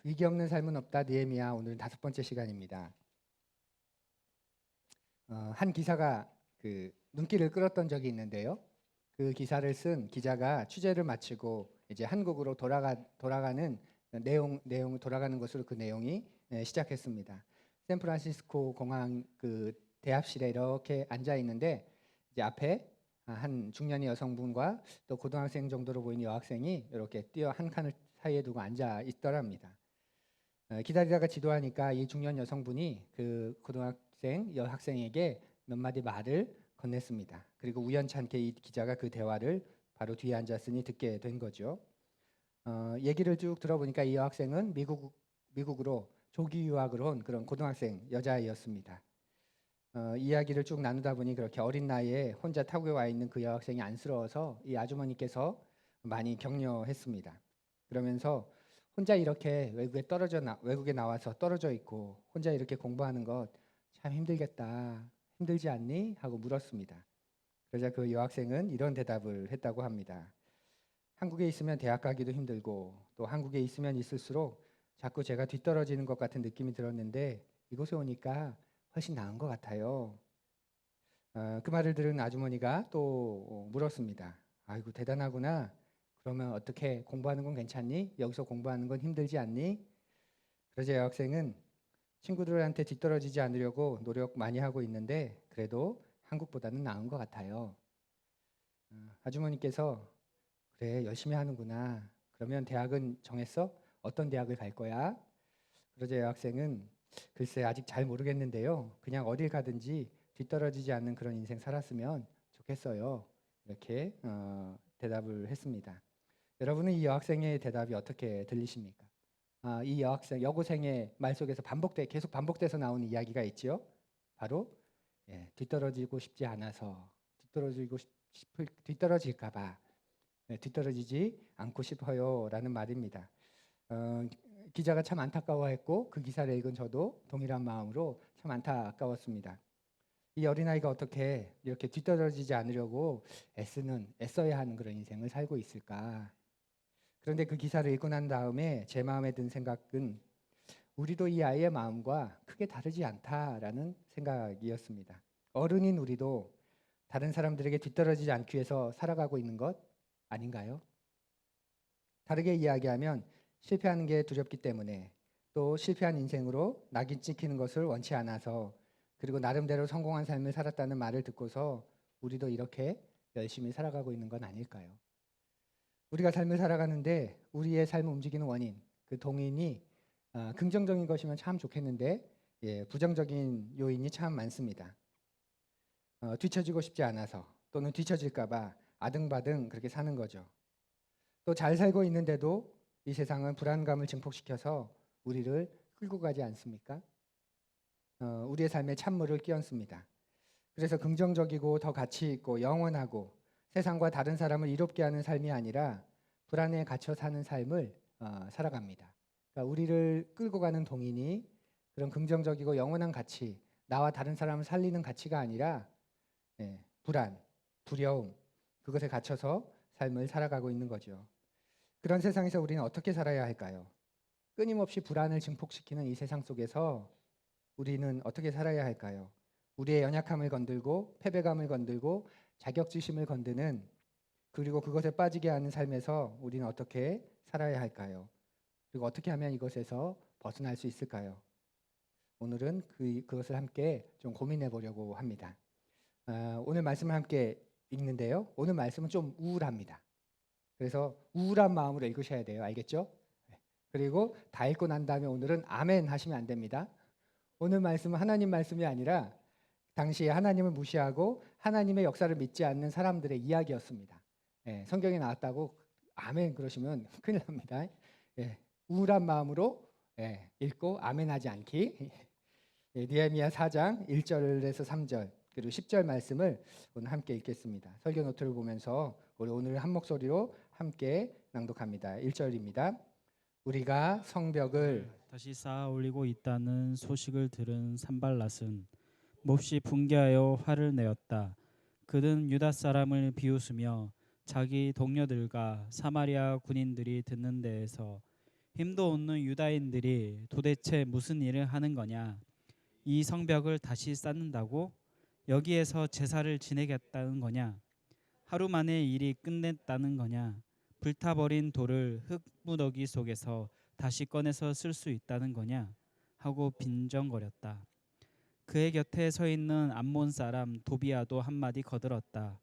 위기 없는 삶은 없다. 느헤미야. 오늘은 5번째 시간입니다. 한 기사가 그 눈길을 끌었던 적이 있는데요. 그 기사를 쓴 기자가 취재를 마치고 이제 한국으로 돌아가는 내용 돌아가는 것으로 그 내용이 시작했습니다. 샌프란시스코 공항 그 대합실에 이렇게 앉아 있는데 이제 앞에 한 중년의 여성분과 또 고등학생 정도로 보이는 여학생이 이렇게 뛰어 한 칸을 사이에 두고 앉아 있더랍니다. 기다리다가 지도하니까 이 중년 여성분이 그 고등학생 여학생에게 몇 마디 말을 건넸습니다. 그리고 우연찮게 이 기자가 그 대화를 바로 뒤에 앉았으니 듣게 된 거죠. 얘기를 쭉 들어보니까 이 여학생은 미국으로 조기 유학을 온 그런 고등학생 여자아이였습니다. 이야기를 쭉 나누다 보니 그렇게 어린 나이에 혼자 타국에 와 있는 그 여학생이 안쓰러워서 이 아주머니께서 많이 격려했습니다. 그러면서 혼자 이렇게 외국에 나와서 떨어져 있고 혼자 이렇게 공부하는 것 참 힘들겠다. 힘들지 않니? 하고 물었습니다. 그러자 그 여학생은 이런 대답을 했다고 합니다. 한국에 있으면 대학 가기도 힘들고 또 한국에 있으면 있을수록 자꾸 제가 뒤떨어지는 것 같은 느낌이 들었는데 이곳에 오니까 훨씬 나은 것 같아요. 그 말을 들은 아주머니가 또 물었습니다. 아이고 대단하구나. 그러면 어떻게 공부하는 건 괜찮니? 여기서 공부하는 건 힘들지 않니? 그러자 여학생은 친구들한테 뒤떨어지지 않으려고 노력 많이 하고 있는데 그래도 한국보다는 나은 것 같아요. 아주머니께서 그래 열심히 하는구나. 그러면 대학은 정했어? 어떤 대학을 갈 거야? 그러자 여학생은 글쎄 아직 잘 모르겠는데요. 그냥 어딜 가든지 뒤떨어지지 않는 그런 인생 살았으면 좋겠어요. 이렇게 대답을 했습니다. 여러분은 이 여학생의 대답이 어떻게 들리십니까? 이 여고생의 말 속에서 계속 반복돼서 나오는 이야기가 있죠. 바로 뒤떨어지고 싶지 않아서 뒤떨어질까봐 뒤떨어지지 않고 싶어요라는 말입니다. 기자가 참 안타까워했고 그 기사를 읽은 저도 동일한 마음으로 참 안타까웠습니다. 이 어린아이가 어떻게 이렇게 뒤떨어지지 않으려고 애써야 하는 그런 인생을 살고 있을까? 그런데 그 기사를 읽고 난 다음에 제 마음에 든 생각은 우리도 이 아이의 마음과 크게 다르지 않다라는 생각이었습니다. 어른인 우리도 다른 사람들에게 뒤떨어지지 않기 위해서 살아가고 있는 것 아닌가요? 다르게 이야기하면 실패하는 게 두렵기 때문에 또 실패한 인생으로 낙인 찍히는 것을 원치 않아서 그리고 나름대로 성공한 삶을 살았다는 말을 듣고서 우리도 이렇게 열심히 살아가고 있는 건 아닐까요? 우리가 삶을 살아가는데 우리의 삶을 움직이는 원인, 그 동인이 긍정적인 것이면 참 좋겠는데 부정적인 요인이 참 많습니다. 뒤처지고 싶지 않아서 또는 뒤처질까봐 아등바등 그렇게 사는 거죠. 또 잘 살고 있는데도 이 세상은 불안감을 증폭시켜서 우리를 끌고 가지 않습니까? 우리의 삶에 찬물을 끼얹습니다. 그래서 긍정적이고 더 가치 있고 영원하고 세상과 다른 사람을 이롭게 하는 삶이 아니라 불안에 갇혀 사는 삶을 살아갑니다. 그러니까 우리를 끌고 가는 동인이 그런 긍정적이고 영원한 가치, 나와 다른 사람을 살리는 가치가 아니라 불안, 두려움, 그것에 갇혀서 삶을 살아가고 있는 거죠. 그런 세상에서 우리는 어떻게 살아야 할까요? 끊임없이 불안을 증폭시키는 이 세상 속에서 우리는 어떻게 살아야 할까요? 우리의 연약함을 건들고 패배감을 건들고 자격지심을 건드는 그리고 그것에 빠지게 하는 삶에서 우리는 어떻게 살아야 할까요? 그리고 어떻게 하면 이것에서 벗어날 수 있을까요? 오늘은 그것을 함께 좀 고민해 보려고 합니다. 오늘 말씀을 함께 읽는데요. 오늘 말씀은 좀 우울합니다. 그래서 우울한 마음으로 읽으셔야 돼요. 알겠죠? 그리고 다 읽고 난 다음에 오늘은 아멘 하시면 안 됩니다. 오늘 말씀은 하나님 말씀이 아니라 당시에 하나님을 무시하고 하나님의 역사를 믿지 않는 사람들의 이야기였습니다. 성경에 나왔다고 아멘 그러시면 큰일 납니다. 우울한 마음으로 읽고 아멘하지 않기. 느헤미야 4장 1절에서 3절 그리고 10절 말씀을 오늘 함께 읽겠습니다. 설교 노트를 보면서 우리 오늘 한 목소리로 함께 낭독합니다. 1절입니다. 우리가 성벽을 다시 쌓아 올리고 있다는 소식을 들은 산발랏은 몹시 분개하여 화를 내었다. 그는 유다 사람을 비웃으며 자기 동료들과 사마리아 군인들이 듣는 데에서 힘도 없는 유다인들이 도대체 무슨 일을 하는 거냐? 이 성벽을 다시 쌓는다고? 여기에서 제사를 지내겠다는 거냐? 하루 만에 일이 끝냈다는 거냐? 불타버린 돌을 흙무더기 속에서 다시 꺼내서 쓸 수 있다는 거냐? 하고 빈정거렸다. 그의 곁에 서 있는 암몬 사람 도비아도 한마디 거들었다.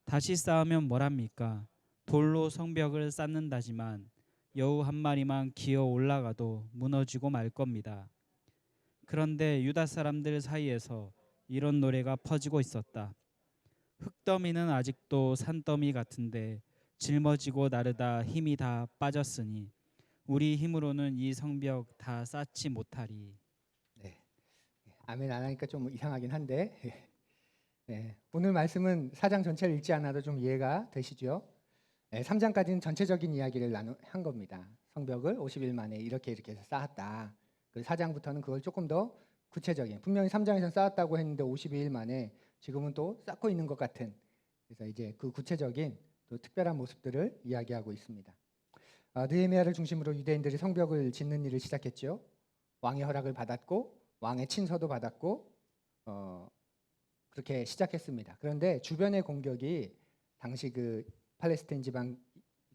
다시 쌓으면 뭐랍니까? 돌로 성벽을 쌓는다지만 여우 한 마리만 기어 올라가도 무너지고 말 겁니다. 그런데 유다 사람들 사이에서 이런 노래가 퍼지고 있었다. 흙더미는 아직도 산더미 같은데 짊어지고 나르다 힘이 다 빠졌으니 우리 힘으로는 이 성벽 다 쌓지 못하리. 네. 아멘 안 하니까 좀 이상하긴 한데 네. 오늘 말씀은 4장 전체를 읽지 않아도 좀 이해가 되시죠? 네, 3장까지는 전체적인 이야기를 한 겁니다. 성벽을 50일 만에 이렇게 해서 쌓았다. 그리고 4장부터는 그걸 조금 더 구체적인, 분명히 3장에서 쌓았다고 했는데 52일 만에 지금은 또 쌓고 있는 것 같은, 그래서 이제 그 구체적인 또 특별한 모습들을 이야기하고 있습니다. 느헤미야를 중심으로 유대인들이 성벽을 짓는 일을 시작했죠. 왕의 허락을 받았고 왕의 친서도 받았고 그렇게 시작했습니다. 그런데 주변의 공격이 당시 그 팔레스타인 지방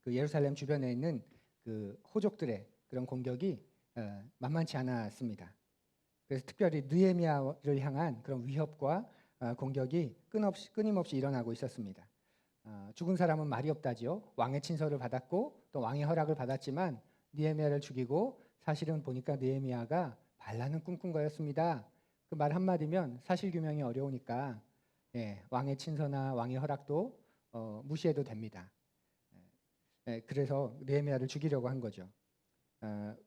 그 예루살렘 주변에 있는 그 호족들의 그런 공격이 만만치 않았습니다. 그래서 특별히 느헤미야를 향한 그런 위협과 공격이 끊임없이 일어나고 있었습니다. 죽은 사람은 말이 없다지요. 왕의 친서를 받았고 또 왕의 허락을 받았지만 느헤미야를 죽이고 사실은 보니까 느헤미야가 반란은 꿈꾼 거였습니다. 그 말 한마디면 사실 규명이 어려우니까 왕의 친서나 왕의 허락도 무시해도 됩니다. 그래서 느헤미야를 죽이려고 한 거죠.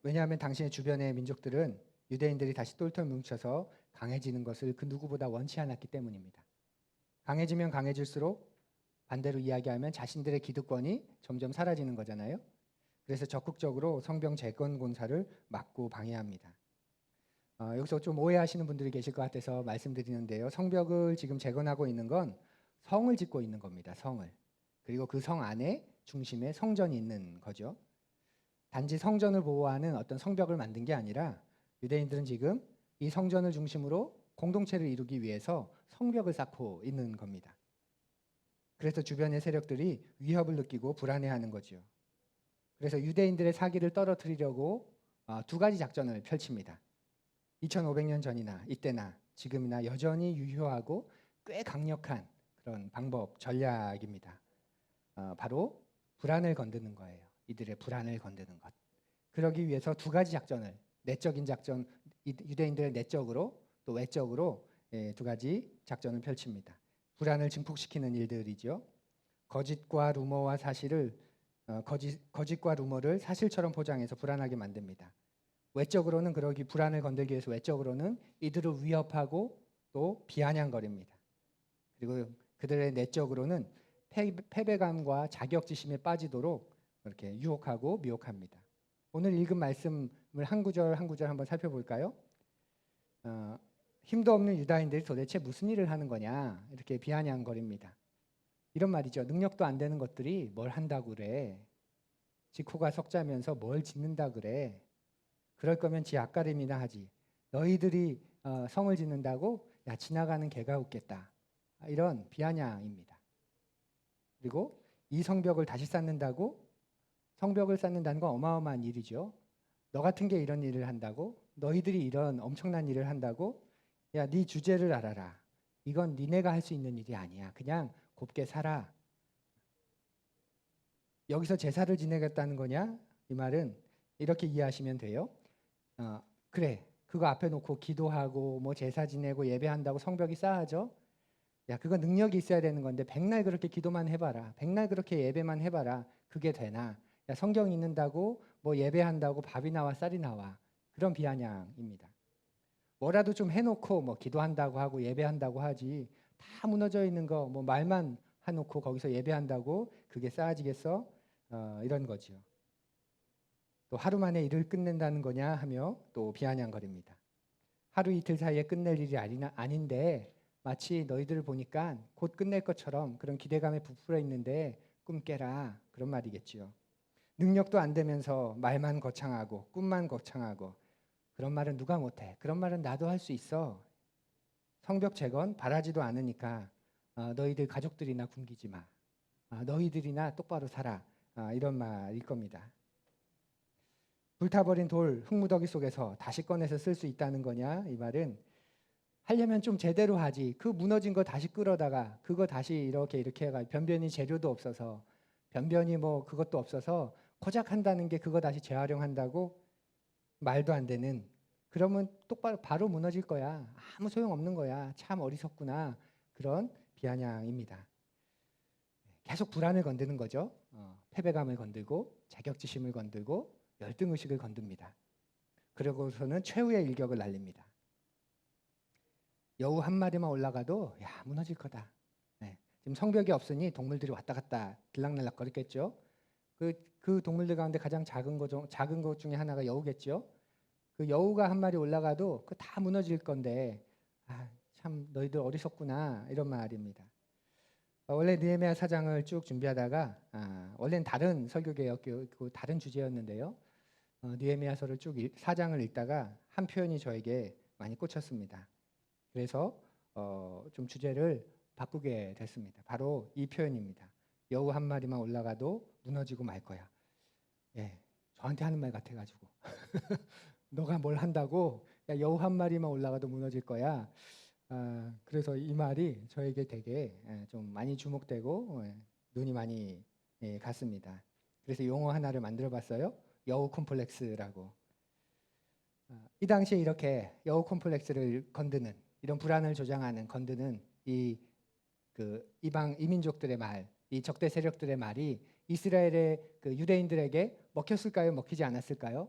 왜냐하면 당신의 주변의 민족들은 유대인들이 다시 똘똘 뭉쳐서 강해지는 것을 그 누구보다 원치 않았기 때문입니다. 강해지면 강해질수록 반대로 이야기하면 자신들의 기득권이 점점 사라지는 거잖아요. 그래서 적극적으로 성벽 재건 공사를 막고 방해합니다. 여기서 좀 오해하시는 분들이 계실 것 같아서 말씀드리는데요. 성벽을 지금 재건하고 있는 건 성을 짓고 있는 겁니다. 성을. 그리고 그 성 안에 중심에 성전이 있는 거죠. 단지 성전을 보호하는 어떤 성벽을 만든 게 아니라 유대인들은 지금 이 성전을 중심으로 공동체를 이루기 위해서 성벽을 쌓고 있는 겁니다. 그래서 주변의 세력들이 위협을 느끼고 불안해하는 거죠. 그래서 유대인들의 사기를 떨어뜨리려고 두 가지 작전을 펼칩니다. 2500년 전이나 이때나 지금이나 여전히 유효하고 꽤 강력한 그런 방법, 전략입니다. 바로 불안을 건드는 거예요. 이들의 불안을 건드는 것. 그러기 위해서 두 가지 작전을, 내적인 작전, 유대인들의 내적으로 또 외적으로 두 가지 작전을 펼칩니다. 불안을 증폭시키는 일들이죠. 거짓과 루머와 사실을 거짓과 루머를 사실처럼 포장해서 불안하게 만듭니다. 외적으로는 그러기 불안을 건들기 위해서 외적으로는 이들을 위협하고 또 비아냥거립니다. 그리고 그들의 내적으로는 패배감과 자격지심에 빠지도록 이렇게 유혹하고 미혹합니다. 오늘 읽은 말씀을 한 구절 한 구절 한번 살펴볼까요? 힘도 없는 유다인들이 도대체 무슨 일을 하는 거냐 이렇게 비아냥거립니다. 이런 말이죠. 능력도 안 되는 것들이 뭘 한다고 그래. 지코가 석자면서 뭘 짓는다 그래. 그럴 거면 지 앞가림이나 하지. 너희들이 성을 짓는다고? 야 지나가는 개가 웃겠다. 이런 비아냥입니다. 그리고 이 성벽을 다시 쌓는다고? 성벽을 쌓는다는 건 어마어마한 일이죠. 너 같은 게 이런 일을 한다고? 너희들이 이런 엄청난 일을 한다고? 야, 네 주제를 알아라. 이건 니네가 할 수 있는 일이 아니야. 그냥 곱게 살아. 여기서 제사를 지내겠다는 거냐? 이 말은 이렇게 이해하시면 돼요. 그래, 그거 앞에 놓고 기도하고 뭐 제사 지내고 예배한다고 성벽이 쌓아져? 야, 그거 능력이 있어야 되는 건데 백날 그렇게 기도만 해봐라. 백날 그렇게 예배만 해봐라. 그게 되나? 야, 성경 읽는다고 뭐 예배한다고 밥이 나와 쌀이 나와. 그런 비아냥입니다. 뭐라도 좀 해놓고 뭐 기도한다고 하고 예배한다고 하지. 다 무너져 있는 거 뭐 말만 해놓고 거기서 예배한다고 그게 쌓아지겠어? 이런 거죠. 또 하루 만에 일을 끝낸다는 거냐 하며 또 비아냥거립니다. 하루 이틀 사이에 끝낼 일이 아닌데 마치 너희들을 보니까 곧 끝낼 것처럼 그런 기대감에 부풀어 있는데 꿈 깨라 그런 말이겠지요. 능력도 안 되면서 말만 거창하고 꿈만 거창하고 그런 말은 누가 못해? 그런 말은 나도 할 수 있어. 성벽 재건 바라지도 않으니까 너희들 가족들이나 굶기지 마. 너희들이나 똑바로 살아. 이런 말일 겁니다. 불타버린 돌 흙무더기 속에서 다시 꺼내서 쓸 수 있다는 거냐? 이 말은 하려면 좀 제대로 하지. 그 무너진 거 다시 끌어다가 그거 다시 이렇게 해가 변변히 재료도 없어서 변변히 뭐 그것도 없어서 고작 한다는 게 그거 다시 재활용한다고 말도 안 되는. 그러면 똑바로 바로 무너질 거야. 아무 소용 없는 거야. 참 어리석구나. 그런 비아냥입니다. 계속 불안을 건드는 거죠. 패배감을 건들고 자격지심을 건들고 열등의식을 건듭니다. 그러고서는 최후의 일격을 날립니다. 여우 한 마리만 올라가도 야 무너질 거다. 네. 지금 성벽이 없으니 동물들이 왔다 갔다 들락날락 거렸겠죠. 그 동물들 가운데 가장 작은 것 중에 하나가 여우겠죠. 그 여우가 한 마리 올라가도 그 다 무너질 건데 참 너희들 어리석구나 이런 말입니다. 원래 느헤미야 4장을 쭉 준비하다가 원래는 다른 설교개혁 다른 주제였는데요. 느헤미야서를 쭉 4장을 읽다가 한 표현이 저에게 많이 꽂혔습니다. 그래서 좀 주제를 바꾸게 됐습니다. 바로 이 표현입니다. 여우 한 마리만 올라가도 무너지고 말 거야. 예, 저한테 하는 말 같아가지고 너가 뭘 한다고? 야, 여우 한 마리만 올라가도 무너질 거야. 그래서 이 말이 저에게 되게 좀 많이 주목되고 눈이 많이 갔습니다. 그래서 용어 하나를 만들어봤어요. 여우 콤플렉스라고. 이 당시에 이렇게 여우 콤플렉스를 건드는 이런 불안을 조장하는 건드는 그 이방 이민족들의 말, 이 적대 세력들의 말이 이스라엘의 그 유대인들에게 먹혔을까요? 먹히지 않았을까요?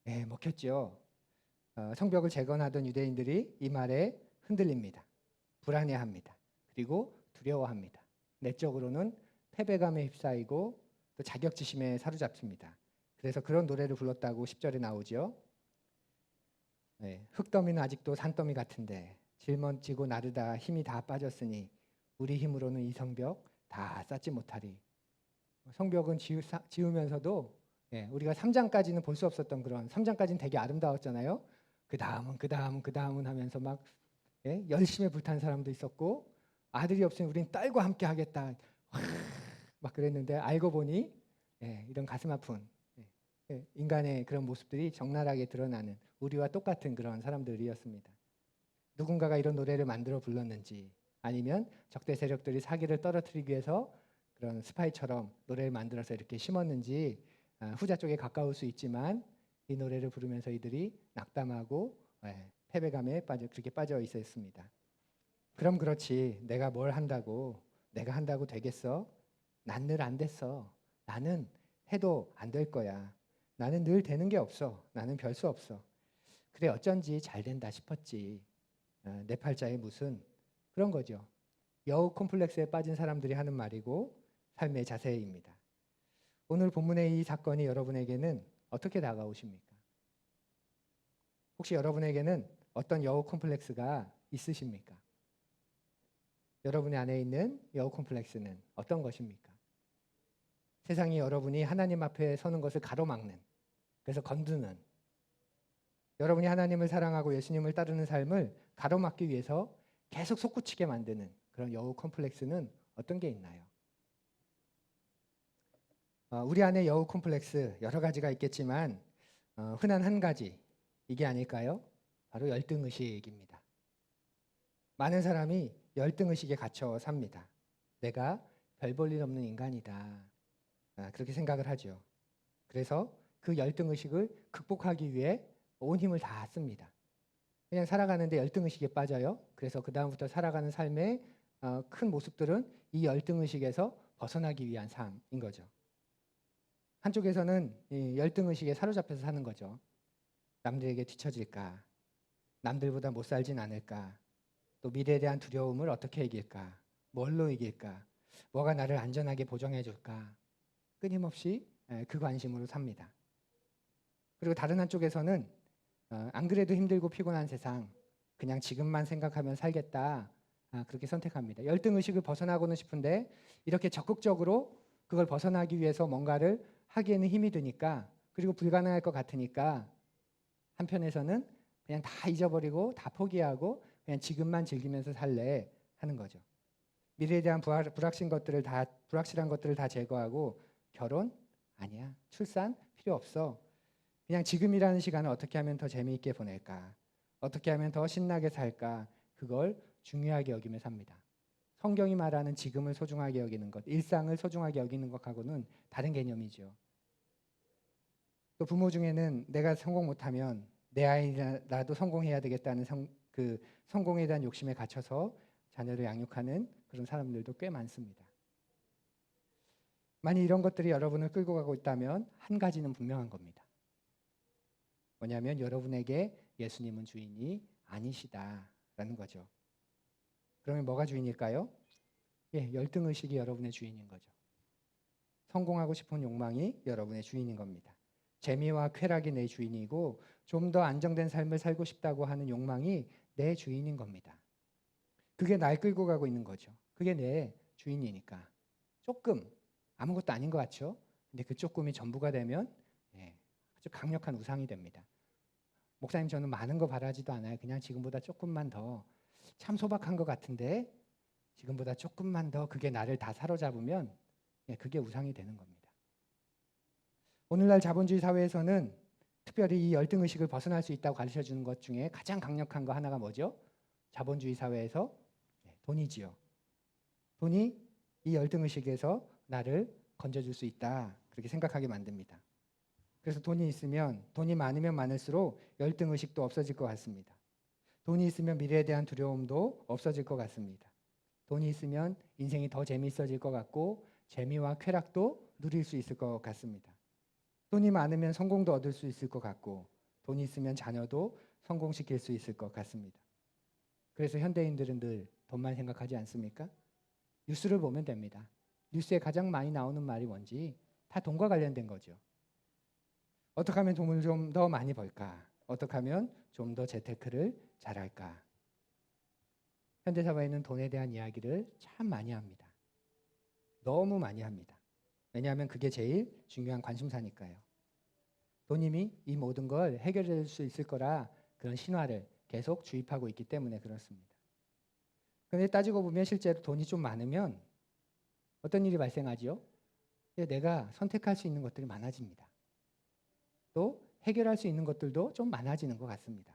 네, 먹혔죠. 성벽을 재건하던 유대인들이 이 말에 흔들립니다. 불안해합니다. 그리고 두려워합니다. 내적으로는 패배감에 휩싸이고 또 자격지심에 사로잡힙니다. 그래서 그런 노래를 불렀다고 10절에 나오죠. 네, 흙더미는 아직도 산더미 같은데 짊어지고 나르다 힘이 다 빠졌으니 우리 힘으로는 이 성벽 다 쌓지 못하리. 성벽은 지으면서도 우리가 3장까지는 볼 수 없었던 그런 3장까지는 되게 아름다웠잖아요. 그 다음은 하면서 막 열심히 불탄 사람도 있었고 아들이 없으면 우린 딸과 함께 하겠다. 막 그랬는데 알고 보니 이런 가슴 아픈 인간의 그런 모습들이 적나라하게 드러나는 우리와 똑같은 그런 사람들이었습니다. 누군가가 이런 노래를 만들어 불렀는지 아니면 적대 세력들이 사기를 떨어뜨리기 위해서 그런 스파이처럼 노래를 만들어서 이렇게 심었는지 후자 쪽에 가까울 수 있지만 이 노래를 부르면서 이들이 낙담하고 패배감에 그렇게 빠져 있었습니다. 그럼 그렇지 내가 뭘 한다고 내가 한다고 되겠어? 난 늘 안 됐어. 나는 해도 안 될 거야. 나는 늘 되는 게 없어. 나는 별 수 없어. 그래 어쩐지 잘 된다 싶었지. 내 팔자에 무슨 그런 거죠. 여우 콤플렉스에 빠진 사람들이 하는 말이고 삶의 자세입니다. 오늘 본문의 이 사건이 여러분에게는 어떻게 다가오십니까? 혹시 여러분에게는 어떤 여우 콤플렉스가 있으십니까? 여러분의 안에 있는 여우 콤플렉스는 어떤 것입니까? 세상이 여러분이 하나님 앞에 서는 것을 가로막는, 그래서 건드는, 여러분이 하나님을 사랑하고 예수님을 따르는 삶을 가로막기 위해서 계속 솟구치게 만드는 그런 여우 콤플렉스는 어떤 게 있나요? 우리 안에 여우 콤플렉스 여러 가지가 있겠지만 흔한 한 가지 이게 아닐까요? 바로 열등의식입니다. 많은 사람이 열등의식에 갇혀 삽니다. 내가 별 볼 일 없는 인간이다. 그렇게 생각을 하죠. 그래서 그 열등의식을 극복하기 위해 온 힘을 다 씁니다. 그냥 살아가는데 열등의식에 빠져요. 그래서 그 다음부터 살아가는 삶의 큰 모습들은 이 열등의식에서 벗어나기 위한 삶인 거죠. 한쪽에서는 이 열등의식에 사로잡혀서 사는 거죠. 남들에게 뒤처질까? 남들보다 못 살진 않을까? 또 미래에 대한 두려움을 어떻게 이길까? 뭘로 이길까? 뭐가 나를 안전하게 보정해 줄까? 끊임없이 그 관심으로 삽니다. 그리고 다른 한쪽에서는 안 그래도 힘들고 피곤한 세상 그냥 지금만 생각하면 살겠다. 그렇게 선택합니다. 열등의식을 벗어나고는 싶은데 이렇게 적극적으로 그걸 벗어나기 위해서 뭔가를 하기에는 힘이 드니까, 그리고 불가능할 것 같으니까 한편에서는 그냥 다 잊어버리고 다 포기하고 그냥 지금만 즐기면서 살래 하는 거죠. 미래에 대한 불확실한 것들을 다 제거하고 결혼 아니야, 출산 필요 없어. 그냥 지금이라는 시간을 어떻게 하면 더 재미있게 보낼까? 어떻게 하면 더 신나게 살까? 그걸 중요하게 여기며 삽니다. 성경이 말하는 지금을 소중하게 여기는 것, 일상을 소중하게 여기는 것하고는 다른 개념이죠. 또 부모 중에는 내가 성공 못하면 내 아이라도 성공해야 되겠다는 그 성공에 대한 욕심에 갇혀서 자녀를 양육하는 그런 사람들도 꽤 많습니다. 만약 이런 것들이 여러분을 끌고 가고 있다면 한 가지는 분명한 겁니다. 뭐냐면 여러분에게 예수님은 주인이 아니시다라는 거죠. 그러면 뭐가 주인일까요? 예, 열등의식이 여러분의 주인인 거죠. 성공하고 싶은 욕망이 여러분의 주인인 겁니다. 재미와 쾌락이 내 주인이고 좀 더 안정된 삶을 살고 싶다고 하는 욕망이 내 주인인 겁니다. 그게 날 끌고 가고 있는 거죠. 그게 내 주인이니까. 조금 아무것도 아닌 것 같죠? 근데 그 조금이 전부가 되면 예, 아주 강력한 우상이 됩니다. 목사님, 저는 많은 거 바라지도 않아요. 그냥 지금보다 조금만 더, 참 소박한 것 같은데 지금보다 조금만 더, 그게 나를 다 사로잡으면 예, 그게 우상이 되는 겁니다. 오늘날 자본주의 사회에서는 특별히 이 열등의식을 벗어날 수 있다고 가르쳐주는 것 중에 가장 강력한 거 하나가 뭐죠? 자본주의 사회에서 돈이지요. 돈이 이 열등의식에서 나를 건져줄 수 있다, 그렇게 생각하게 만듭니다. 그래서 돈이 많으면 많을수록 열등의식도 없어질 것 같습니다. 돈이 있으면 미래에 대한 두려움도 없어질 것 같습니다. 돈이 있으면 인생이 더 재미있어질 것 같고 재미와 쾌락도 누릴 수 있을 것 같습니다. 돈이 많으면 성공도 얻을 수 있을 것 같고 돈이 있으면 자녀도 성공시킬 수 있을 것 같습니다. 그래서 현대인들은 늘 돈만 생각하지 않습니까? 뉴스를 보면 됩니다. 뉴스에 가장 많이 나오는 말이 뭔지 다 돈과 관련된 거죠. 어떻게 하면 돈을 좀 더 많이 벌까? 어떻게 하면 좀 더 재테크를 잘할까? 현대사회는 돈에 대한 이야기를 참 많이 합니다. 너무 많이 합니다. 왜냐하면 그게 제일 중요한 관심사니까요. 돈이 이 모든 걸 해결할 수 있을 거라 그런 신화를 계속 주입하고 있기 때문에 그렇습니다. 그런데 따지고 보면 실제로 돈이 좀 많으면 어떤 일이 발생하지요? 내가 선택할 수 있는 것들이 많아집니다. 또 해결할 수 있는 것들도 좀 많아지는 것 같습니다.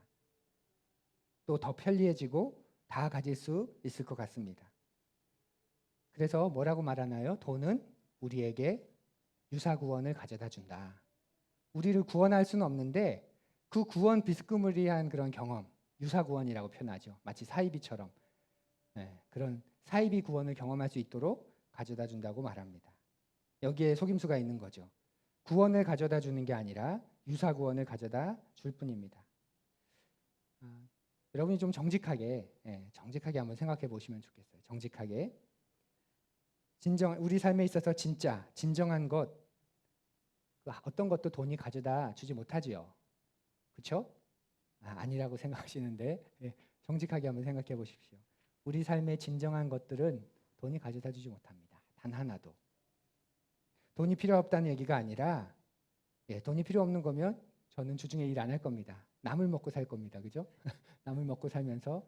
또 더 편리해지고 다 가질 수 있을 것 같습니다. 그래서 뭐라고 말하나요? 돈은 우리에게 유사구원을 가져다 준다. 우리를 구원할 수는 없는데 그 구원 비스무리한 그런 경험, 유사구원이라고 표현하죠. 마치 사이비처럼 그런 사이비 구원을 경험할 수 있도록 가져다 준다고 말합니다. 여기에 속임수가 있는 거죠. 구원을 가져다 주는 게 아니라 유사구원을 가져다 줄 뿐입니다. 여러분이 좀 정직하게 한번 생각해 보시면 좋겠어요. 정직하게. 우리 삶에 있어서 진정한 것, 어떤 것도 돈이 가져다 주지 못하지요. 그렇죠? 아니라고 생각하시는데 정직하게 한번 생각해 보십시오. 우리 삶의 진정한 것들은 돈이 가져다 주지 못합니다. 단 하나도. 돈이 필요 없다는 얘기가 아니라 돈이 필요 없는 거면 저는 주중에 일 안 할 겁니다. 남을 먹고 살 겁니다. 그죠? 남을 먹고 살면서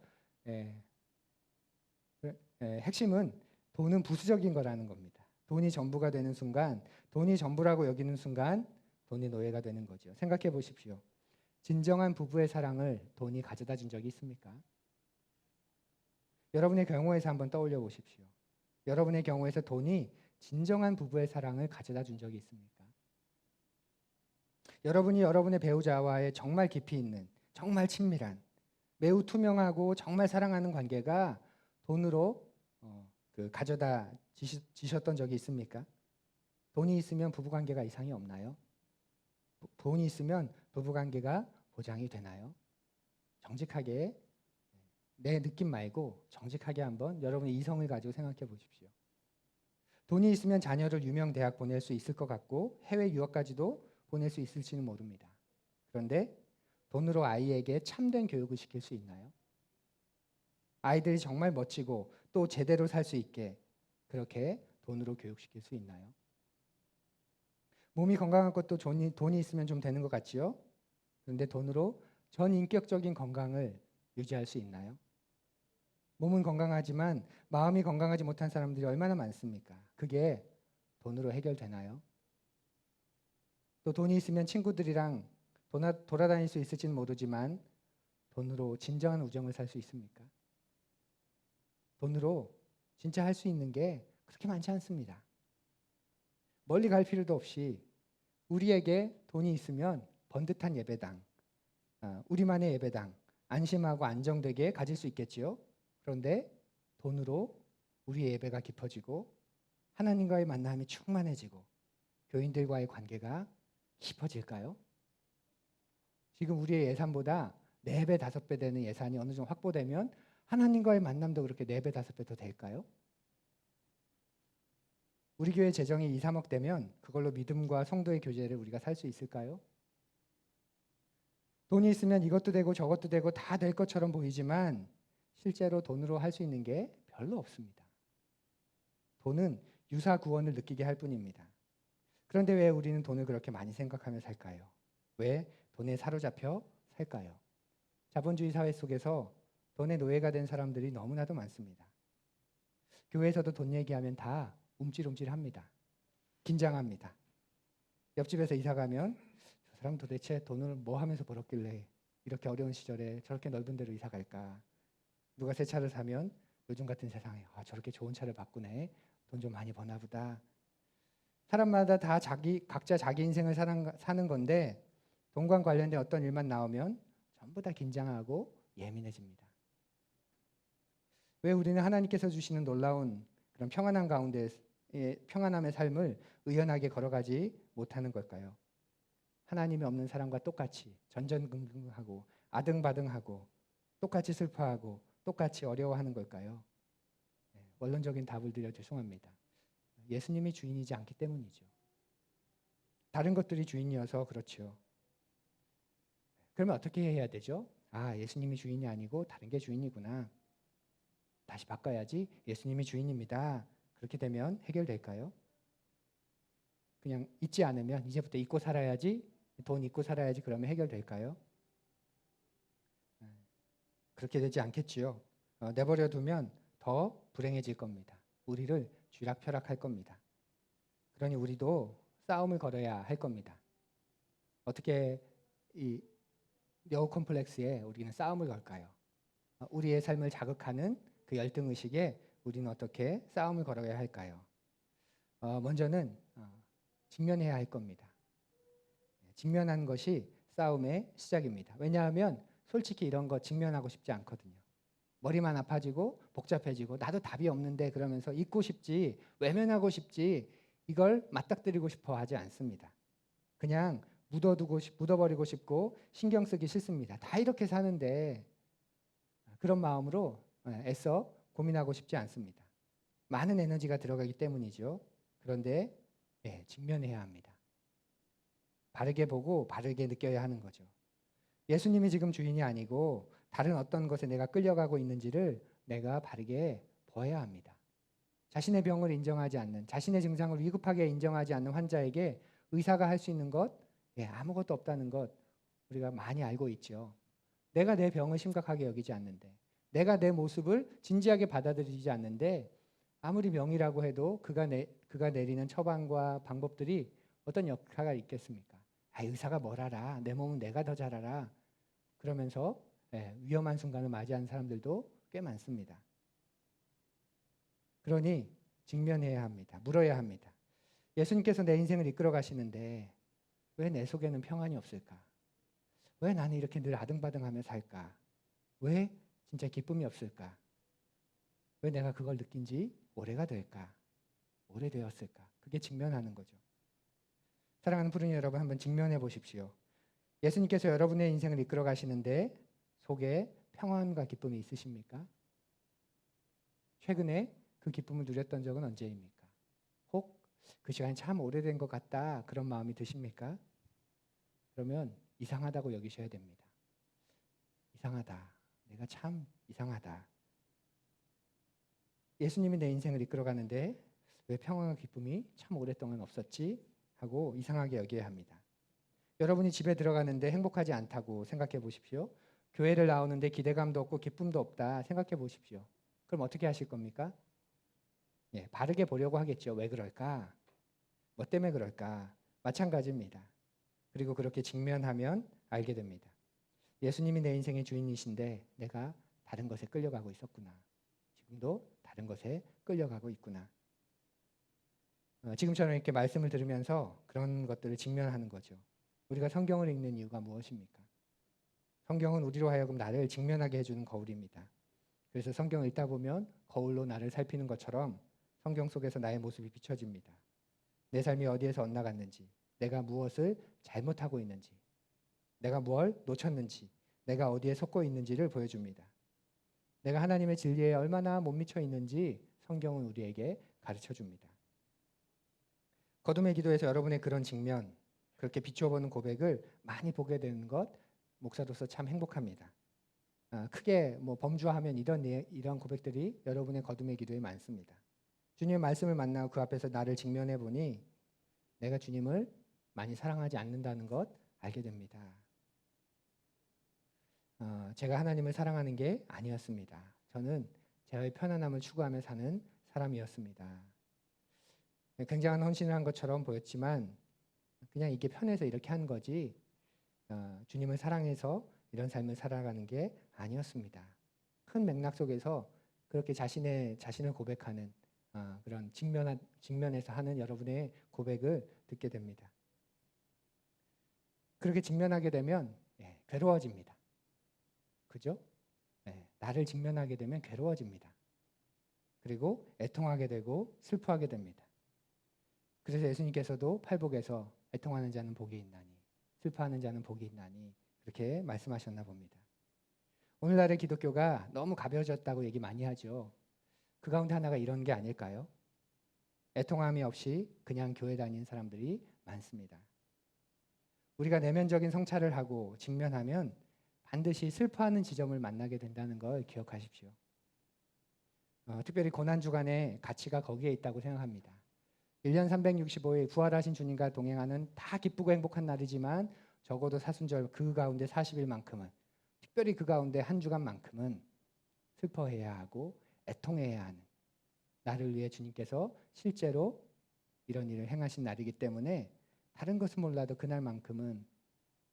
핵심은 돈은 부수적인 거라는 겁니다. 돈이 전부가 되는 순간, 돈이 전부라고 여기는 순간 돈이 노예가 되는 거죠. 생각해 보십시오. 진정한 부부의 사랑을 돈이 가져다 준 적이 있습니까? 여러분의 경우에서 한번 떠올려 보십시오. 여러분의 경우에서 돈이 진정한 부부의 사랑을 가져다 준 적이 있습니까? 여러분이 여러분의 배우자와의 정말 깊이 있는, 정말 친밀한, 매우 투명하고 정말 사랑하는 관계가 돈으로 가져다 지셨던 적이 있습니까? 돈이 있으면 부부관계가 이상이 없나요? 돈이 있으면 부부관계가 보장이 되나요? 정직하게, 내 느낌 말고 정직하게 한번 여러분의 이성을 가지고 생각해 보십시오. 돈이 있으면 자녀를 유명 대학 보낼 수 있을 것 같고 해외 유학까지도 보낼 수 있을지는 모릅니다. 그런데 돈으로 아이에게 참된 교육을 시킬 수 있나요? 아이들이 정말 멋지고 또 제대로 살 수 있게 그렇게 돈으로 교육시킬 수 있나요? 몸이 건강한 것도 돈이 있으면 좀 되는 것 같지요? 그런데 돈으로 전 인격적인 건강을 유지할 수 있나요? 몸은 건강하지만 마음이 건강하지 못한 사람들이 얼마나 많습니까? 그게 돈으로 해결되나요? 또 돈이 있으면 친구들이랑 돌아다닐 수 있을지는 모르지만 돈으로 진정한 우정을 살 수 있습니까? 돈으로 진짜 할 수 있는 게 그렇게 많지 않습니다. 멀리 갈 필요도 없이 우리에게 돈이 있으면 번듯한 예배당, 우리만의 예배당, 안심하고 안정되게 가질 수 있겠지요. 그런데 돈으로 우리의 예배가 깊어지고 하나님과의 만남이 충만해지고 교인들과의 관계가 깊어질까요? 지금 우리의 예산보다 4배, 5배 되는 예산이 어느 정도 확보되면 하나님과의 만남도 그렇게 4배, 5배 더 될까요? 우리 교회 재정이 2, 3억 되면 그걸로 믿음과 성도의 교제를 우리가 살 수 있을까요? 돈이 있으면 이것도 되고 저것도 되고 다 될 것처럼 보이지만 실제로 돈으로 할 수 있는 게 별로 없습니다. 돈은 유사구원을 느끼게 할 뿐입니다. 그런데 왜 우리는 돈을 그렇게 많이 생각하며 살까요? 왜 돈에 사로잡혀 살까요? 자본주의 사회 속에서 돈의 노예가 된 사람들이 너무나도 많습니다. 교회에서도 돈 얘기하면 다 움찔움찔합니다. 긴장합니다. 옆집에서 이사 가면 저 사람 도대체 돈을 뭐 하면서 벌었길래 이렇게 어려운 시절에 저렇게 넓은 데로 이사 갈까? 누가 새 차를 사면 요즘 같은 세상에 저렇게 좋은 차를 바꾸네. 돈 좀 많이 버나 보다. 사람마다 다 각자 자기 인생을 사는 건데 돈과 관련된 어떤 일만 나오면 전부 다 긴장하고 예민해집니다. 왜 우리는 하나님께서 주시는 놀라운 그런 평안함 가운데 평안함의 삶을 의연하게 걸어가지 못하는 걸까요? 하나님이 없는 사람과 똑같이 전전긍긍하고 아등바등하고 똑같이 슬퍼하고 똑같이 어려워하는 걸까요? 원론적인 답을 드려 죄송합니다. 예수님이 주인이지 않기 때문이죠. 다른 것들이 주인이어서 그렇죠. 그러면 어떻게 해야 되죠? 예수님이 주인이 아니고 다른 게 주인이구나. 다시 바꿔야지. 예수님이 주인입니다. 그렇게 되면 해결될까요? 그냥 잊지 않으면 이제부터 잊고 살아야지. 돈 잊고 살아야지. 그러면 해결될까요? 그렇게 되지 않겠지요. 내버려 두면 더 불행해질 겁니다. 우리를 쥐락펴락할 겁니다. 그러니 우리도 싸움을 걸어야 할 겁니다. 어떻게 이 여우 콤플렉스에 우리는 싸움을 걸까요? 우리의 삶을 자극하는 그 열등 의식에 우리는 어떻게 싸움을 걸어야 할까요? 먼저는 직면해야 할 겁니다. 직면하는 것이 싸움의 시작입니다. 왜냐하면 솔직히 이런 거 직면하고 싶지 않거든요. 머리만 아파지고 복잡해지고 나도 답이 없는데 그러면서 잊고 싶지 외면하고 싶지 이걸 맞닥뜨리고 싶어 하지 않습니다. 그냥 묻어버리고 싶고 신경 쓰기 싫습니다. 다 이렇게 사는데 그런 마음으로 애써 고민하고 싶지 않습니다. 많은 에너지가 들어가기 때문이죠. 그런데 직면해야 합니다. 바르게 보고 바르게 느껴야 하는 거죠. 예수님이 지금 주인이 아니고 다른 어떤 것에 내가 끌려가고 있는지를 내가 바르게 보아야 합니다. 자신의 병을 인정하지 않는, 자신의 증상을 위급하게 인정하지 않는 환자에게 의사가 할 수 있는 것, 아무것도 없다는 것 우리가 많이 알고 있죠. 내가 내 병을 심각하게 여기지 않는데, 내가 내 모습을 진지하게 받아들이지 않는데 아무리 병이라고 해도 그가 내리는 처방과 방법들이 어떤 역할이 있겠습니까? 의사가 뭘 알아? 내 몸은 내가 더 잘 알아. 그러면서 위험한 순간을 맞이하는 사람들도 꽤 많습니다. 그러니 직면해야 합니다. 물어야 합니다. 예수님께서 내 인생을 이끌어 가시는데 왜 내 속에는 평안이 없을까? 왜 나는 이렇게 늘 아등바등하며 살까? 왜 진짜 기쁨이 없을까? 왜 내가 그걸 느낀 지 오래가 될까? 오래되었을까? 그게 직면하는 거죠. 사랑하는 푸른이 여러분, 한번 직면해 보십시오. 예수님께서 여러분의 인생을 이끌어 가시는데 속에 평안과 기쁨이 있으십니까? 최근에 그 기쁨을 누렸던 적은 언제입니까? 혹 그 시간이 참 오래된 것 같다 그런 마음이 드십니까? 그러면 이상하다고 여기셔야 됩니다. 이상하다. 내가 참 이상하다. 예수님이 내 인생을 이끌어 가는데 왜 평안과 기쁨이 참 오랫동안 없었지? 하고 이상하게 여겨야 합니다. 여러분이 집에 들어가는데 행복하지 않다고 생각해 보십시오. 교회를 나오는데 기대감도 없고 기쁨도 없다 생각해 보십시오. 그럼 어떻게 하실 겁니까? 예, 바르게 보려고 하겠죠. 왜 그럴까? 뭐 때문에 그럴까? 마찬가지입니다. 그리고 그렇게 직면하면 알게 됩니다. 예수님이 내 인생의 주인이신데 내가 다른 것에 끌려가고 있었구나. 지금도 다른 것에 끌려가고 있구나. 지금처럼 이렇게 말씀을 들으면서 그런 것들을 직면하는 거죠. 우리가 성경을 읽는 이유가 무엇입니까? 성경은 우리로 하여금 나를 직면하게 해주는 거울입니다. 그래서 성경을 읽다 보면 거울로 나를 살피는 것처럼 성경 속에서 나의 모습이 비춰집니다. 내 삶이 어디에서 엇나갔는지, 내가 무엇을 잘못하고 있는지, 내가 뭘 놓쳤는지, 내가 어디에 속고 있는지를 보여줍니다. 내가 하나님의 진리에 얼마나 못 미쳐 있는지 성경은 우리에게 가르쳐 줍니다. 거듭의 기도에서 여러분의 그런 직면, 그렇게 비춰보는 고백을 많이 보게 되는 것, 목사로서 참 행복합니다. 크게 뭐 범주화하면 이런 고백들이 여러분의 거듭의 기도에 많습니다. 주님의 말씀을 만나고 그 앞에서 나를 직면해 보니 내가 주님을 많이 사랑하지 않는다는 것 알게 됩니다. 제가 하나님을 사랑하는 게 아니었습니다. 저는 제의 편안함을 추구하며 사는 사람이었습니다. 굉장한 헌신을 한 것처럼 보였지만 그냥 이게 편해서 이렇게 한 거지 주님을 사랑해서 이런 삶을 살아가는 게 아니었습니다. 큰 맥락 속에서 그렇게 자신을 고백하는 그런 직면에서 하는 여러분의 고백을 듣게 됩니다. 그렇게 직면하게 되면 괴로워집니다. 그죠? 나를 직면하게 되면 괴로워집니다. 그리고 애통하게 되고 슬퍼하게 됩니다. 그래서 예수님께서도 팔복에서 애통하는 자는 복이 있나니 슬퍼하는 자는 복이 있나니 그렇게 말씀하셨나 봅니다. 오늘날의 기독교가 너무 가벼워졌다고 얘기 많이 하죠. 그 가운데 하나가 이런 게 아닐까요? 애통함이 없이 그냥 교회 다니는 사람들이 많습니다. 우리가 내면적인 성찰을 하고 직면하면 반드시 슬퍼하는 지점을 만나게 된다는 걸 기억하십시오. 특별히 고난주간의 가치가 거기에 있다고 생각합니다. 1년 365일 부활하신 주님과 동행하는 다 기쁘고 행복한 날이지만 적어도 사순절 그 가운데 40일만큼은 특별히 그 가운데 한 주간만큼은 슬퍼해야 하고 애통해야 하는 나를 위해 주님께서 실제로 이런 일을 행하신 날이기 때문에 다른 것은 몰라도 그날만큼은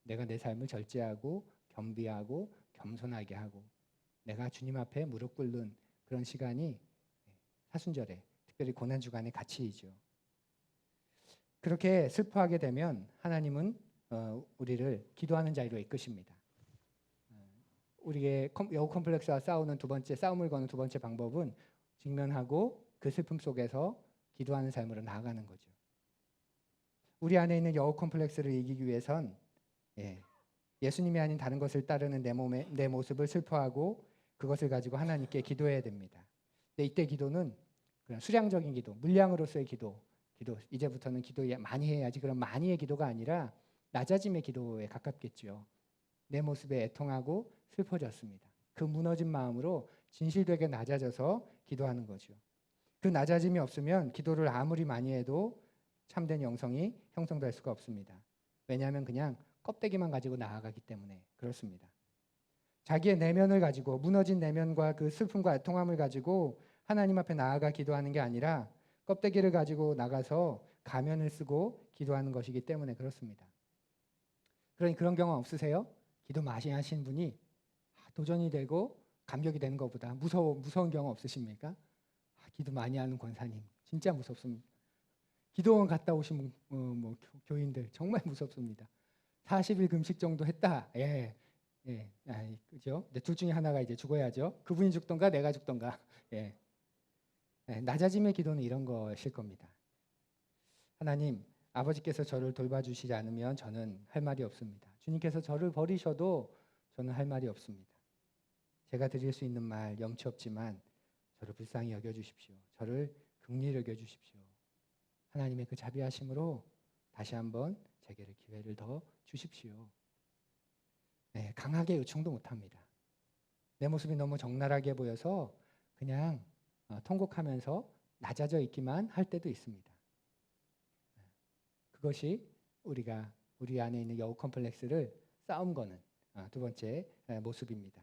내가 내 삶을 절제하고 겸비하고 겸손하게 하고 내가 주님 앞에 무릎 꿇는 그런 시간이 사순절에 특별히 고난주간의 가치이죠. 그렇게 슬퍼하게 되면 하나님은 우리를 기도하는 자리로 이끄십니다. 우리의 여우 컴플렉스와 싸움을 거는 두 번째 방법은 직면하고 그 슬픔 속에서 기도하는 삶으로 나아가는 거죠. 우리 안에 있는 여우 컴플렉스를 이기기 위해선 예수님이 아닌 다른 것을 따르는 내 모습을 슬퍼하고 그것을 가지고 하나님께 기도해야 됩니다. 근데 이때 기도는 그냥 수량적인 기도, 물량으로서의 기도 이제부터는 기도 많이 해야지 그런 많이의 기도가 아니라 낮아짐의 기도에 가깝겠죠. 내 모습에 애통하고 슬퍼졌습니다. 그 무너진 마음으로 진실되게 낮아져서 기도하는 거죠. 그 낮아짐이 없으면 기도를 아무리 많이 해도 참된 영성이 형성될 수가 없습니다. 왜냐하면 그냥 껍데기만 가지고 나아가기 때문에 그렇습니다. 자기의 내면을 가지고 무너진 내면과 그 슬픔과 애통함을 가지고 하나님 앞에 나아가 기도하는 게 아니라 껍데기를 가지고 나가서 가면을 쓰고 기도하는 것이기 때문에 그렇습니다. 그러니 그런 경험 없으세요? 기도 많이 하시는 분이 도전이 되고 감격이 되는 것보다 무서운 경험 없으십니까? 기도 많이 하는 권사님 진짜 무섭습니다. 기도원 갔다 오신 교인들 정말 무섭습니다. 40일 금식 정도 했다. 그죠? 둘 중에 하나가 이제 죽어야죠. 그분이 죽던가 내가 죽던가. 낮아짐의 기도는 이런 것일 겁니다. 하나님, 아버지께서 저를 돌봐주시지 않으면 저는 할 말이 없습니다. 주님께서 저를 버리셔도 저는 할 말이 없습니다. 제가 드릴 수 있는 말 염치 없지만 저를 불쌍히 여겨주십시오. 저를 긍휼히 여겨주십시오. 하나님의 그 자비하심으로 다시 한번 제게를 기회를 더 주십시오. 강하게 요청도 못합니다. 내 모습이 너무 적나라하게 보여서 그냥 통곡하면서 낮아져 있기만 할 때도 있습니다. 그것이 우리 안에 있는 여우 컴플렉스를 싸움 거는 두 번째 모습입니다.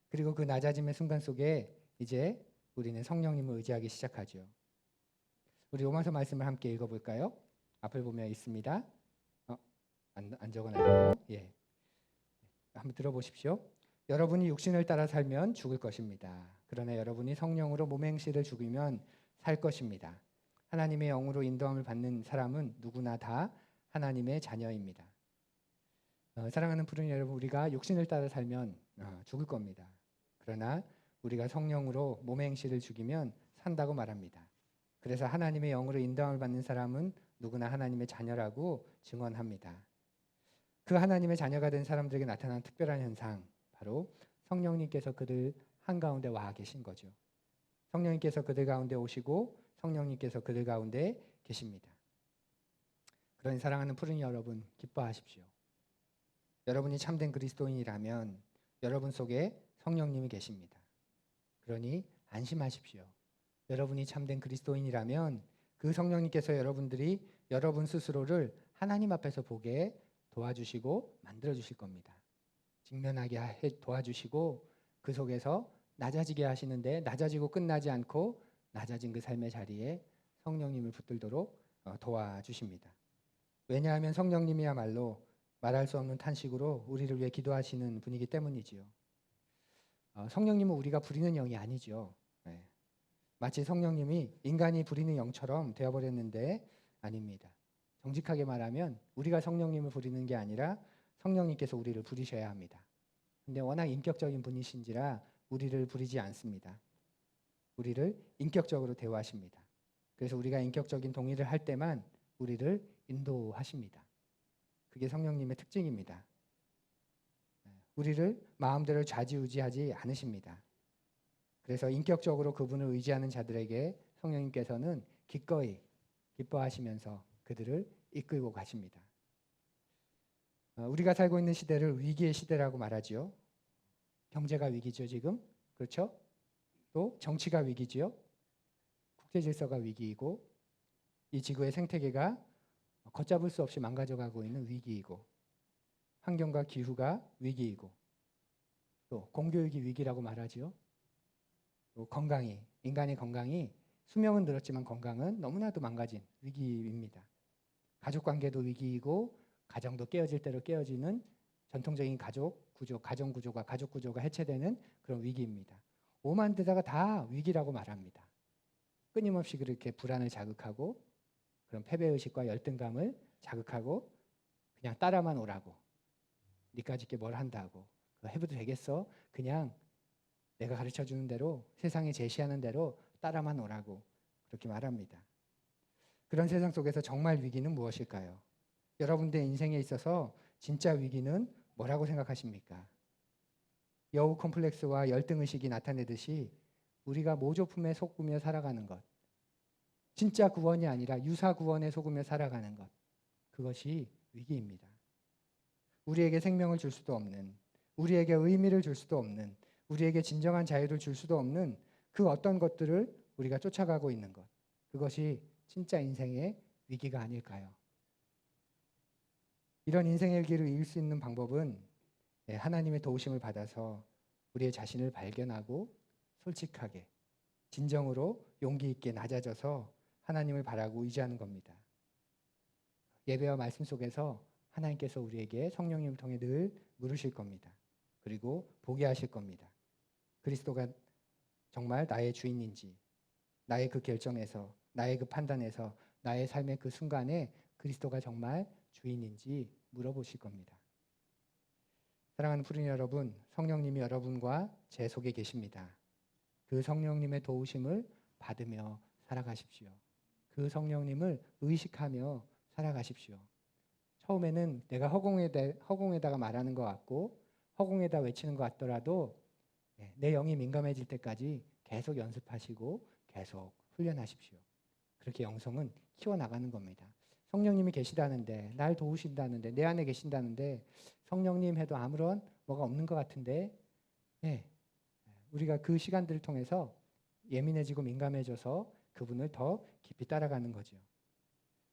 그리고 그 낮아짐의 순간 속에 이제 우리는 성령님을 의지하기 시작하죠. 우리 로마서 말씀을 함께 읽어볼까요? 앞을 보면 있습니다. 안 적어놨네요. 예, 한번 들어보십시오. 여러분이 육신을 따라 살면 죽을 것입니다. 그러나 여러분이 성령으로 몸의 행실을 죽이면 살 것입니다. 하나님의 영으로 인도함을 받는 사람은 누구나 다 하나님의 자녀입니다. 사랑하는 푸른 여러분, 우리가 육신을 따라 살면 죽을 겁니다. 그러나 우리가 성령으로 몸의 행실을 죽이면 산다고 말합니다. 그래서 하나님의 영으로 인도함을 받는 사람은 누구나 하나님의 자녀라고 증언합니다. 그 하나님의 자녀가 된 사람들에게 나타난 특별한 현상, 바로 성령님께서 그들 한가운데 와 계신 거죠. 성령님께서 그들 가운데 오시고 성령님께서 그들 가운데 계십니다. 그러니 사랑하는 푸른 여러분, 기뻐하십시오. 여러분이 참된 그리스도인이라면 여러분 속에 성령님이 계십니다. 그러니 안심하십시오. 여러분이 참된 그리스도인이라면 그 성령님께서 여러분 스스로를 하나님 앞에서 보게 도와주시고 만들어주실 겁니다. 직면하게 도와주시고 그 속에서 낮아지게 하시는데 낮아지고 끝나지 않고 낮아진 그 삶의 자리에 성령님을 붙들도록 도와주십니다. 왜냐하면 성령님이야말로 말할 수 없는 탄식으로 우리를 위해 기도하시는 분이기 때문이지요. 성령님은 우리가 부리는 영이 아니죠. 네. 마치 성령님이 인간이 부리는 영처럼 되어버렸는데 아닙니다. 정직하게 말하면 우리가 성령님을 부리는 게 아니라 성령님께서 우리를 부리셔야 합니다. 근데 워낙 인격적인 분이신지라 우리를 부리지 않습니다. 우리를 인격적으로 대화하십니다. 그래서 우리가 인격적인 동의를 할 때만 우리를 인도하십니다. 그게 성령님의 특징입니다. 우리를 마음대로 좌지우지하지 않으십니다. 그래서 인격적으로 그분을 의지하는 자들에게 성령님께서는 기꺼이 기뻐하시면서 그들을 이끌고 가십니다. 우리가 살고 있는 시대를 위기의 시대라고 말하지요. 경제가 위기죠, 지금. 그렇죠? 또 정치가 위기지요. 국제 질서가 위기이고 이 지구의 생태계가 걷잡을 수 없이 망가져가고 있는 위기이고 환경과 기후가 위기이고 또 공교육이 위기라고 말하지요. 또 인간의 건강이 수명은 늘었지만 건강은 너무나도 망가진 위기입니다. 가족관계도 위기이고 가정도 깨어질 대로 깨어지는 전통적인 가정 구조가 해체되는 그런 위기입니다. 오만 대다가 다 위기라고 말합니다. 끊임없이 그렇게 불안을 자극하고 그런 패배의식과 열등감을 자극하고 그냥 따라만 오라고. 니까짓 게 뭘 한다고. 그거 해봐도 되겠어? 그냥 내가 가르쳐주는 대로 세상에 제시하는 대로 따라만 오라고 그렇게 말합니다. 그런 세상 속에서 정말 위기는 무엇일까요? 여러분들의 인생에 있어서 진짜 위기는 뭐라고 생각하십니까? 여우 컴플렉스와 열등의식이 나타내듯이 우리가 모조품에 속으며 살아가는 것, 진짜 구원이 아니라 유사 구원에 속으며 살아가는 것, 그것이 위기입니다. 우리에게 생명을 줄 수도 없는, 우리에게 의미를 줄 수도 없는, 우리에게 진정한 자유를 줄 수도 없는 그 어떤 것들을 우리가 쫓아가고 있는 것, 그것이 진짜 인생의 위기가 아닐까요? 이런 인생의 위기를 이길 수 있는 방법은 하나님의 도우심을 받아서 우리의 자신을 발견하고 솔직하게 진정으로 용기 있게 낮아져서 하나님을 바라고 의지하는 겁니다. 예배와 말씀 속에서 하나님께서 우리에게 성령님을 통해 늘 물으실 겁니다. 그리고 보게 하실 겁니다. 그리스도가 정말 나의 주인인지, 나의 그 결정에서, 나의 그 판단에서, 나의 삶의 그 순간에 그리스도가 정말 주인인지 물어보실 겁니다. 사랑하는 푸른 여러분, 성령님이 여러분과 제 속에 계십니다. 그 성령님의 도우심을 받으며 살아가십시오. 그 성령님을 의식하며 살아가십시오. 처음에는 내가 허공에다가 말하는 것 같고 허공에다 외치는 것 같더라도 내 영이 민감해질 때까지 계속 연습하시고 계속 훈련하십시오. 그렇게 영성은 키워나가는 겁니다. 성령님이 계시다는데, 날 도우신다는데, 내 안에 계신다는데 성령님 해도 아무런 뭐가 없는 것 같은데 우리가 그 시간들을 통해서 예민해지고 민감해져서 그분을 더 깊이 따라가는 거죠.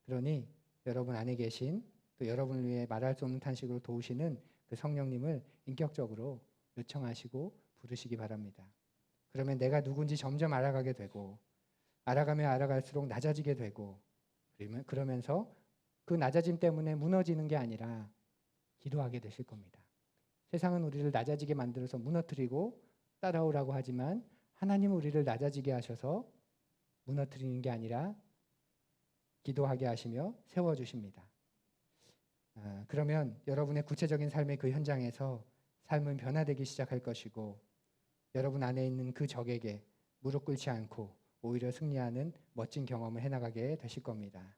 그러니 여러분 안에 계신 또 여러분을 위해 말할 수 없는 탄식으로 도우시는 그 성령님을 인격적으로 요청하시고 부르시기 바랍니다. 그러면 내가 누군지 점점 알아가게 되고 알아가면 알아갈수록 낮아지게 되고 그러면서 그 낮아짐 때문에 무너지는 게 아니라 기도하게 되실 겁니다. 세상은 우리를 낮아지게 만들어서 무너뜨리고 따라오라고 하지만 하나님은 우리를 낮아지게 하셔서 무너뜨리는 게 아니라 기도하게 하시며 세워주십니다. 그러면 여러분의 구체적인 삶의 그 현장에서 삶은 변화되기 시작할 것이고 여러분 안에 있는 그 적에게 무릎 꿇지 않고 오히려 승리하는 멋진 경험을 해나가게 되실 겁니다.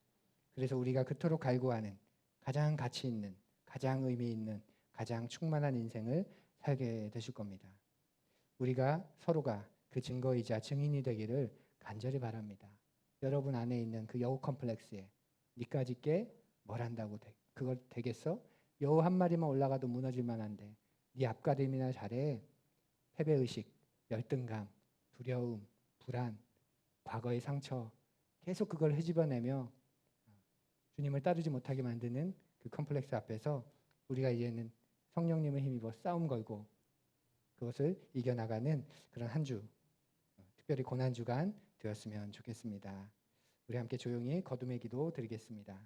그래서 우리가 그토록 갈구하는 가장 가치 있는, 가장 의미 있는, 가장 충만한 인생을 살게 되실 겁니다. 우리가 서로가 그 증거이자 증인이 되기를 간절히 바랍니다. 여러분 안에 있는 그 여우 컴플렉스에 니까짓 게 뭘 한다고 그걸 되겠어? 여우 한 마리만 올라가도 무너질 만한데 네 앞가림이나 잘해. 패배의식, 열등감, 두려움, 불안, 과거의 상처 계속 그걸 흐집어내며 주님을 따르지 못하게 만드는 그 컴플렉스 앞에서 우리가 이제는 성령님을 힘입어 싸움 걸고 그것을 이겨나가는 그런 한 주, 특별히 고난주간 되었으면 좋겠습니다. 우리 함께 조용히 거듭의 기도 드리겠습니다.